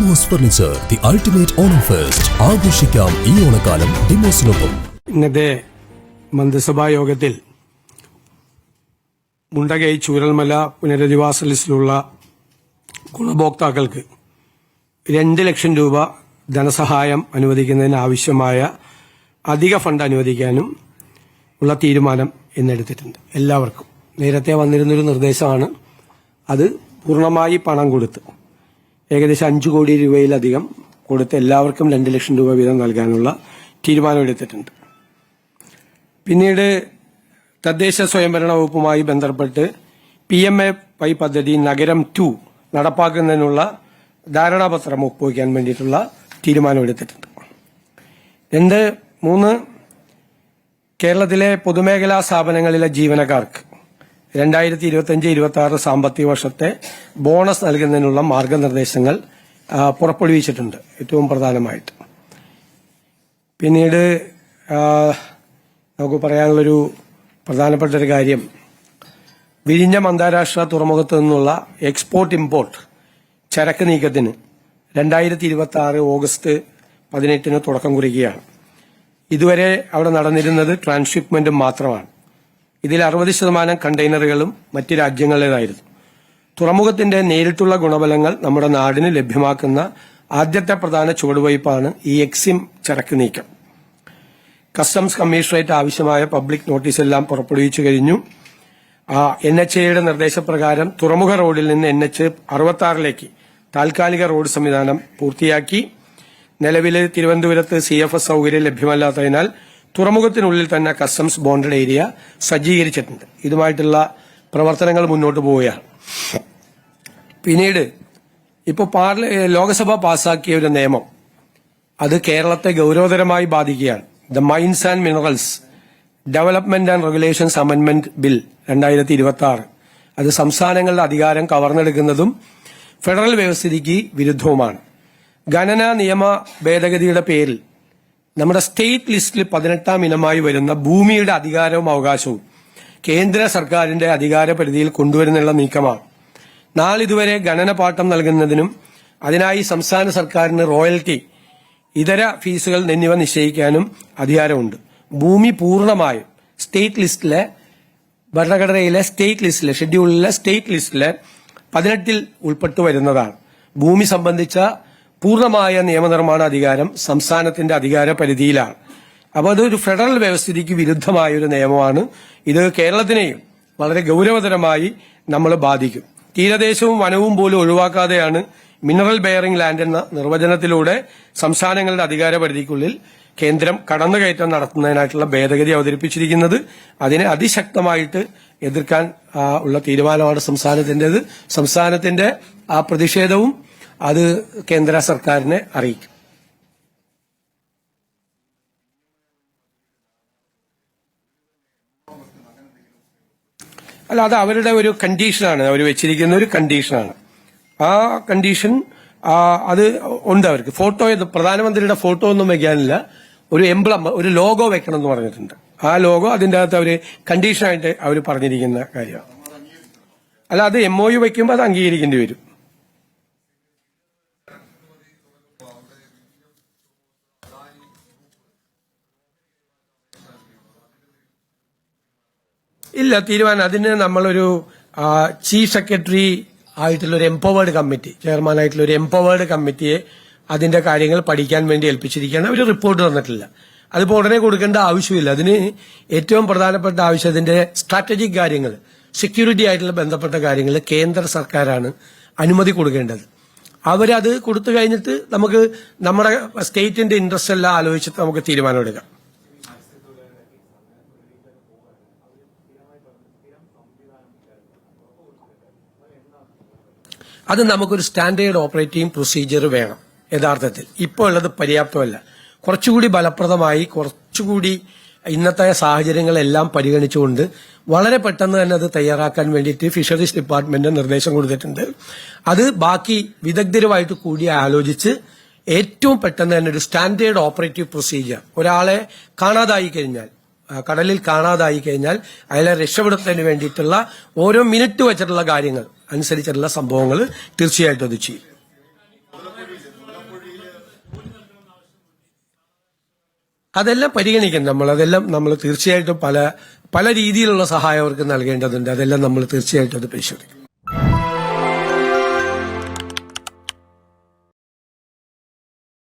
Demos furniture, the ultimate Onam fest. ആഘോഷിക്കാം ഈ ഓണക്കാലം ഡിമോസിനൊപ്പം. ഇന്നത്തെ മന്ത്രിസഭാ യോഗത്തിൽ മുണ്ടകൈ ചൂരൽമല പുനരധിവാസ ലിസ്റ്റിലുള്ള ഗുണഭോക്താക്കൾക്ക് 2 ലക്ഷം രൂപ ധനസഹായം അനുവദിക്കുന്നതിന് ആവശ്യമായ അധിക ഫണ്ട് അനുവദിക്കാനും ഉള്ള തീരുമാനം ഇന്നെടുത്തിട്ടുണ്ട്. എല്ലാവർക്കും നേരത്തെ വന്നിരുന്നൊരു നിർദ്ദേശമാണ്. അത് പൂർണ്ണമായി പണം കൊടുത്ത് ഏകദേശം 5 കോടി രൂപയിലധികം കൊടുത്ത് എല്ലാവർക്കും 2 ലക്ഷം രൂപ വീതം നൽകാനുള്ള തീരുമാനമെടുത്തിട്ടുണ്ട്. പിന്നീട് തദ്ദേശ സ്വയംഭരണ വകുപ്പുമായി ബന്ധപ്പെട്ട് PMAY പദ്ധതി നഗരം 2 നടപ്പാക്കുന്നതിനുള്ള ധാരണാപത്രം ഒപ്പുവയ്ക്കാൻ വേണ്ടിയിട്ടുള്ള തീരുമാനമെടുത്തിട്ടുണ്ട്. 3 കേരളത്തിലെ പൊതുമേഖലാ സ്ഥാപനങ്ങളിലെ ജീവനക്കാർക്ക് 2025-26 സാമ്പത്തിക വർഷത്തെ ബോണസ് നൽകുന്നതിനുള്ള മാർഗനിർദ്ദേശങ്ങൾ പുറപ്പെടുവിച്ചിട്ടുണ്ട്. ഏറ്റവും പ്രധാനമായിട്ട് പിന്നീട് നമുക്ക് പറയാനുള്ളൊരു പ്രധാനപ്പെട്ട ഒരു കാര്യം, വിഴിഞ്ഞം അന്താരാഷ്ട്ര തുറമുഖത്ത് നിന്നുള്ള എക്സ്പോർട്ട് ഇമ്പോർട്ട് ചരക്ക് നീക്കത്തിന് 2026 ഓഗസ്റ്റ് 18 തുടക്കം കുറിക്കുകയാണ്. ഇതുവരെ അവിടെ നടന്നിരുന്നത് ട്രാൻസ്ഷിപ്മെന്റും മാത്രമാണ്. ഇതിൽ 60% കണ്ടെയ്നറുകളും മറ്റ് രാജ്യങ്ങളുടേതായിരുന്നു. തുറമുഖത്തിന്റെ നേരിട്ടുള്ള ഗുണഫലങ്ങൾ നമ്മുടെ നാടിന് ലഭ്യമാക്കുന്ന ആദ്യത്തെ പ്രധാന ചുവടുവയ്പ്പാണ് ഈ എക്സിം ചരക്ക് നീക്കം. കസ്റ്റംസ് കമ്മീഷണറേറ്റ് ആവശ്യമായ പബ്ലിക് നോട്ടീസെല്ലാം പുറപ്പെടുവിച്ചു കഴിഞ്ഞു. NHAയുടെ നിർദ്ദേശപ്രകാരം തുറമുഖ റോഡിൽ നിന്ന് NH 66ലേക്ക് താൽക്കാലിക റോഡ് സംവിധാനം പൂർത്തിയാക്കി. നിലവിൽ തിരുവനന്തപുരത്ത് CFS സൌകര്യം ലഭ്യമല്ലാത്തതിനാൽ തുറമുഖത്തിനുള്ളിൽ തന്നെ കസ്റ്റംസ് ബോണ്ടഡ് ഏരിയ സജ്ജീകരിച്ചിട്ടുണ്ട്. ഇതുമായിട്ടുള്ള പ്രവർത്തനങ്ങൾ മുന്നോട്ട് പോവുകയാണ്. പിന്നീട് ഇപ്പോൾ ലോക്സഭ പാസാക്കിയ ഒരു നിയമം, അത് കേരളത്തെ ഗൌരവതരമായി ബാധിക്കുകയാണ്. The mines and minerals development and regulations amendment bill 2026. അത് സംസ്ഥാനങ്ങളുടെ അധികാരം കവർന്നെടുക്കുന്നതും ഫെഡറൽ വ്യവസ്ഥിതിക്ക് വിരുദ്ധവുമാണ്. ഖനന നിയമ ഭേദഗതിയുടെ പേരിൽ നമ്മുടെ സ്റ്റേറ്റ് ലിസ്റ്റിൽ 18ാം ഇനമായി വരുന്ന ഭൂമിയുടെ അധികാരവും അവകാശവും കേന്ദ്ര സർക്കാരിന്റെ അധികാര പരിധിയിൽ കൊണ്ടുവരുന്നുള്ള നീക്കമാണ്. നാളിതുവരെ ഖനന പാട്ടം നൽകുന്നതിനും അതിനായി സംസ്ഥാന സർക്കാരിന് റോയൽറ്റി, ഇതര ഫീസുകൾ എന്നിവ നിശ്ചയിക്കാനും അധികാരമുണ്ട്. ഭൂമി പൂർണ്ണമായും സ്റ്റേറ്റ് ലിസ്റ്റിലെ ഭരണഘടനയിലെ സ്റ്റേറ്റ് ലിസ്റ്റിലെ ഷെഡ്യൂളിലെ സ്റ്റേറ്റ് ലിസ്റ്റിലെ 18ൽ ഉൾപ്പെട്ടു വരുന്നതാണ്. ഭൂമി സംബന്ധിച്ച പൂർണ്ണമായ നിയമനിർമ്മാണ അധികാരം സംസ്ഥാനത്തിന്റെ അധികാര പരിധിയിലാണ്. അപ്പോൾ അതൊരു ഫെഡറൽ വ്യവസ്ഥിതിക്ക് വിരുദ്ധമായ ഒരു നിയമമാണ്. ഇത് കേരളത്തിനെയും വളരെ ഗൌരവതരമായി നമ്മൾ ബാധിക്കും. തീരദേശവും വനവും പോലും ഒഴിവാക്കാതെയാണ് മിനറൽ ബെയറിംഗ് ലാൻഡ് എന്ന നിർവചനത്തിലൂടെ സംസ്ഥാനങ്ങളുടെ അധികാര പരിധിക്കുള്ളിൽ കേന്ദ്രം കടന്നുകയറ്റം നടത്തുന്നതിനായിട്ടുള്ള ഭേദഗതി അവതരിപ്പിച്ചിരിക്കുന്നത്. അതിനെ അതിശക്തമായിട്ട് എതിർക്കാൻ ഉള്ള തീരുമാനമാണ് സംസ്ഥാനത്തിന്റേത്. സംസ്ഥാനത്തിന്റെ ആ പ്രതിഷേധവും അത് കേന്ദ്ര സർക്കാരിനെ അറിയിക്കും. അല്ല, അത് അവരുടെ ഒരു കണ്ടീഷനാണ്, അവർ വെച്ചിരിക്കുന്ന ഒരു കണ്ടീഷനാണ്. ആ കണ്ടീഷൻ അത് ഉണ്ട് അവർക്ക്. ഫോട്ടോ, പ്രധാനമന്ത്രിയുടെ ഫോട്ടോ ഒന്നും വെക്കാനില്ല, ഒരു എംബ്ലം, ഒരു ലോഗോ വെക്കണം എന്ന് പറഞ്ഞിട്ടുണ്ട്. ആ ലോഗോ അതിൻ്റെ അകത്ത് അവർ കണ്ടീഷനായിട്ട് അവർ പറഞ്ഞിരിക്കുന്ന കാര്യമാണ്. അല്ല, അത് MOU വെക്കുമ്പോൾ അത് അംഗീകരിക്കേണ്ടി വരും. ഇല്ല, തീരുമാനം അതിന് നമ്മളൊരു ചീഫ് സെക്രട്ടറി ആയിട്ടുള്ള ഒരു എംപവേർഡ് കമ്മിറ്റി, ചെയർമാനായിട്ടുള്ള ഒരു എംപവേർഡ് കമ്മിറ്റിയെ അതിന്റെ കാര്യങ്ങൾ പഠിക്കാൻ വേണ്ടി ഏൽപ്പിച്ചിരിക്കുകയാണ്. അവർ റിപ്പോർട്ട് തന്നിട്ടില്ല. അതിപ്പോൾ ഉടനെ കൊടുക്കേണ്ട ആവശ്യമില്ല. അതിന് ഏറ്റവും പ്രധാനപ്പെട്ട ആവശ്യം അതിന്റെ സ്ട്രാറ്റജിക് കാര്യങ്ങൾ, സെക്യൂരിറ്റി ആയിട്ടുള്ള ബന്ധപ്പെട്ട കാര്യങ്ങൾ കേന്ദ്ര സർക്കാരാണ് അനുമതി കൊടുക്കേണ്ടത്. അവരത് കൊടുത്തു കഴിഞ്ഞിട്ട് നമുക്ക് നമ്മുടെ സ്റ്റേറ്റിന്റെ ഇൻട്രസ്റ്റ് എല്ലാം ആലോചിച്ചിട്ട് നമുക്ക് തീരുമാനമെടുക്കാം. അത് നമുക്കൊരു സ്റ്റാൻഡേർഡ് ഓപ്പറേറ്റിംഗ് പ്രൊസീജിയർ വേണം. യഥാർത്ഥത്തിൽ ഇപ്പോൾ ഉള്ളത് പര്യാപ്തമല്ല. കുറച്ചുകൂടി ഫലപ്രദമായി, കുറച്ചുകൂടി ഇന്നത്തെ സാഹചര്യങ്ങളെല്ലാം പരിഗണിച്ചുകൊണ്ട് വളരെ പെട്ടെന്ന് തന്നെ അത് തയ്യാറാക്കാൻ വേണ്ടിയിട്ട് ഫിഷറീസ് ഡിപ്പാർട്ട്മെന്റ് നിർദ്ദേശം കൊടുത്തിട്ടുണ്ട്. അത് ബാക്കി വിദഗ്ധരുമായിട്ട് കൂടി ആലോചിച്ച് ഏറ്റവും പെട്ടെന്ന് തന്നെ ഒരു സ്റ്റാൻഡേർഡ് ഓപ്പറേറ്റീവ് പ്രൊസീജിയർ, ഒരാളെ കാണാതായി കഴിഞ്ഞാൽ, കടലിൽ കാണാതായി കഴിഞ്ഞാൽ അയാളെ രക്ഷപ്പെടുത്തുന്നതിന് വേണ്ടിയിട്ടുള്ള ഓരോ മിനിറ്റ് വെച്ചിട്ടുള്ള കാര്യങ്ങൾ അനുസരിച്ചിട്ടുള്ള സംഭവങ്ങൾ തീർച്ചയായിട്ടും അത് ചെയ്യും. അതെല്ലാം പരിഗണിക്കും അതെല്ലാം നമ്മൾ തീർച്ചയായിട്ടും പല രീതിയിലുള്ള സഹായം അവർക്ക് നൽകേണ്ടതുണ്ട്. അതെല്ലാം നമ്മൾ തീർച്ചയായിട്ടും അത് പരിശോധിക്കും.